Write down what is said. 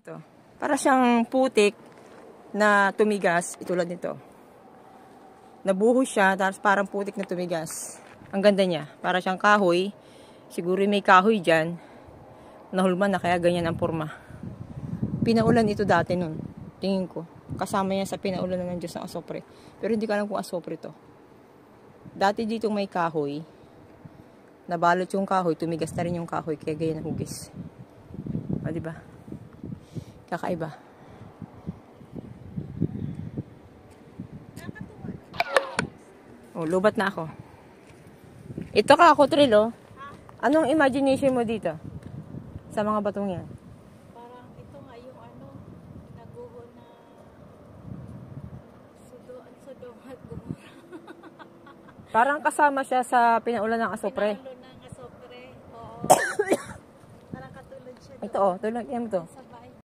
Ito. Para siyang putik na tumigas. Itulad nito. Nabuhos siya, tapos parang putik na tumigas. Ang ganda niya. Para siyang kahoy. Siguro may kahoy dyan. Nahulman na, kaya ganyan ang forma. Pinaulan ito dati nun. Tingin ko. Kasama niya sa pinaulan ng Diyos ng asopre. Pero hindi ko alam kung asopre to. Dati dito may kahoy. Nabalot yung kahoy. Tumigas na rin yung kahoy. Kaya ganyan ang hugis. O, diba? Kakaiba. Oh, lubat na ako. Ito ka ako, Trill, oh. Anong imagination mo dito? Sa mga batong yan? Parang ito nga yung ano, naguho na Sodom at Gomorrah. Parang kasama siya sa pinaulan ng asopre. Pinaulan ng asopre, oo. Parang katulad siya doon. Ito, oh. Tulad yan to. Sa